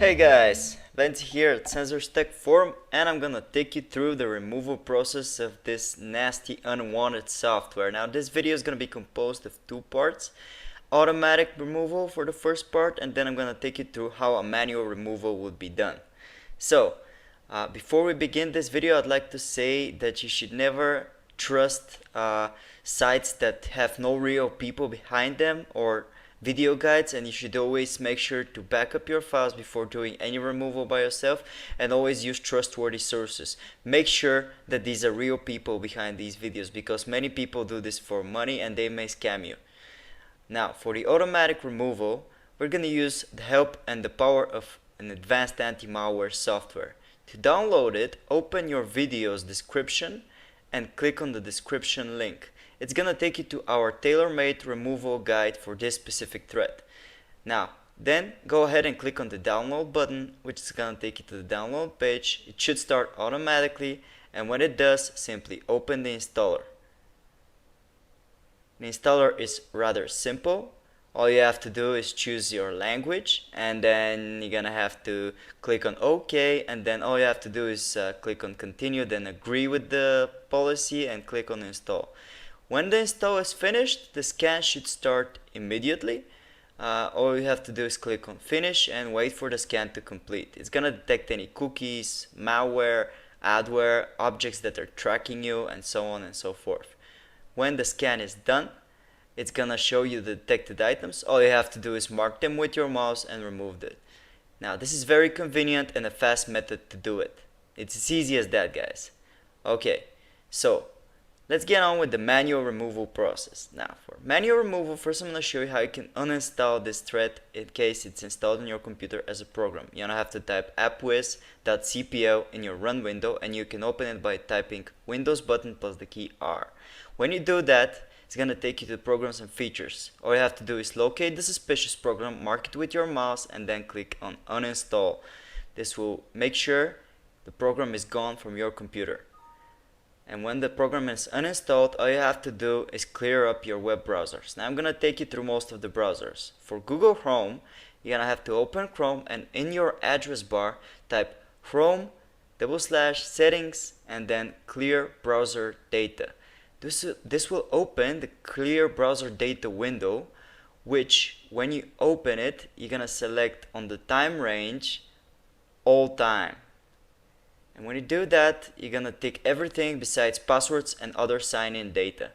Hey guys, Vance here at Sensors Tech Forum, and I'm gonna take you through the removal process of this nasty unwanted software. Now this video is gonna be composed of two parts: automatic removal for the first part, and then I'm gonna take you through how a manual removal would be done. So before we begin this video, I'd like to say that you should never trust sites that have no real people behind them or video guides, and you should always make sure to back up your files before doing any removal by yourself, and always use trustworthy sources. Make sure that these are real people behind these videos, because many people do this for money and they may scam you. Now for the automatic removal, we're going to use the help and the power of an advanced anti-malware software. To download it, open your video's description and click on the description link. It's gonna take you to our tailor-made removal guide for this specific threat. Now, then go ahead and click on the download button, which is gonna take you to the download page. It should start automatically, and when it does, simply open the installer. The installer is rather simple. All you have to do is choose your language, and then you're gonna have to click on OK, and then all you have to do is click on continue, then agree with the policy and click on install. When the install is finished, the scan should start immediately. All you have to do is click on finish and wait for the scan to complete. It's gonna detect any cookies, malware, adware, objects that are tracking you, and so on and so forth. When the scan is done, it's gonna show you the detected items. All you have to do is mark them with your mouse and remove it. Now this is very convenient and a fast method to do it. It's as easy as that, guys. Okay, so let's get on with the manual removal process. Now for manual removal, first I'm gonna show you how you can uninstall this thread in case it's installed on your computer as a program. You're gonna have to type appwiz.cpl in your run window, and you can open it by typing Windows button plus the key R. When you do that, it's gonna take you to programs and features. All you have to do is locate the suspicious program, mark it with your mouse, and then click on uninstall. This will make sure the program is gone from your computer. And when the program is uninstalled, all you have to do is clear up your web browsers. Now I'm gonna take you through most of the browsers. For Google Chrome, you're gonna have to open Chrome, and in your address bar type Chrome/settings and then clear browser data. This will open the clear browser data window, which when you open it, you're gonna select on the time range all time. And when you do that, you're gonna tick everything besides passwords and other sign-in data.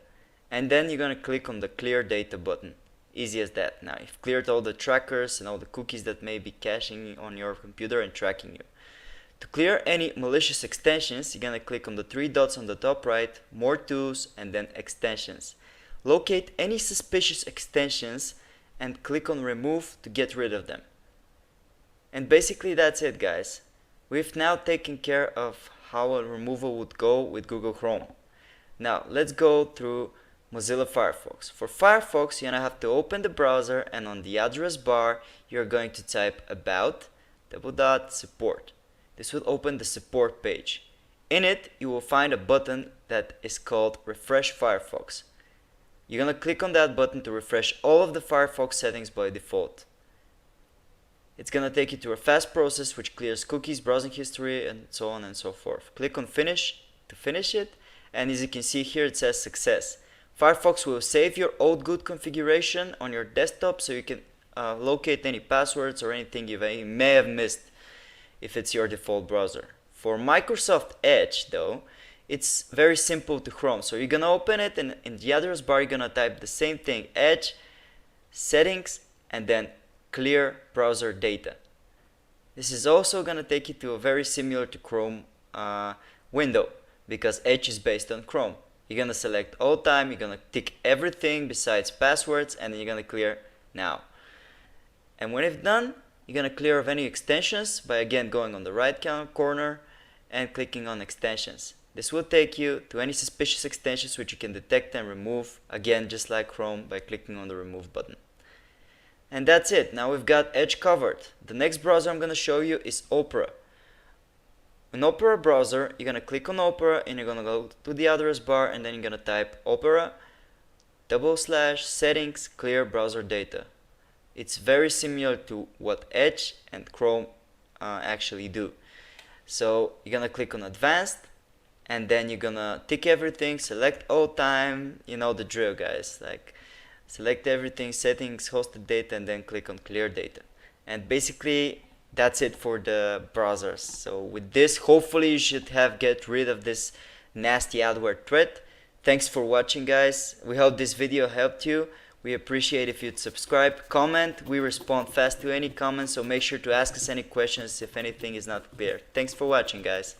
And then you're gonna click on the clear data button. Easy as that. Now you've cleared all the trackers and all the cookies that may be caching on your computer and tracking you. To clear any malicious extensions, you're gonna click on the three dots on the top right, more tools, and then extensions. Locate any suspicious extensions and click on remove to get rid of them. And basically that's it, guys. We've now taken care of how a removal would go with Google Chrome. Now let's go through Mozilla Firefox. For Firefox, you're gonna have to open the browser, and on the address bar you're going to type about /support. This will open the support page. In it, you will find a button that is called Refresh Firefox. You're gonna click on that button to refresh all of the Firefox settings by default. It's gonna take you to a fast process which clears cookies, browsing history, and so on and so forth. Click on finish to finish it, and as you can see here, it says success. Firefox will save your old good configuration on your desktop, so you can locate any passwords or anything you may have missed if it's your default browser. For Microsoft Edge though, it's very simple to Chrome. So you're gonna open it, and in the address bar you're gonna type the same thing, Edge, settings, and then clear browser data. This is also gonna take you to a very similar to Chrome window, because Edge is based on Chrome. You're gonna select all time, you're gonna tick everything besides passwords, and then you're gonna clear now. And when it's done, you're gonna clear of any extensions by again going on the right corner and clicking on extensions. This will take you to any suspicious extensions which you can detect and remove, again just like Chrome, by clicking on the remove button. And that's it. Now we've got Edge covered. The next browser I'm gonna show you is Opera. In Opera browser, you're gonna click on Opera, and you're gonna go to the address bar, and then you're gonna type Opera/settings clear browser data. It's very similar to what Edge and Chrome actually do. So you're gonna click on advanced, and then you're gonna tick everything, select all time, you know the drill, guys. Like, select everything, settings, hosted data, and then click on clear data. And basically that's it for the browsers. So with this, hopefully you should have get rid of this nasty adware threat. Thanks for watching, guys. We hope this video helped you. We appreciate if you'd subscribe, comment. We respond fast to any comments, so make sure to ask us any questions if anything is not clear. Thanks for watching, guys.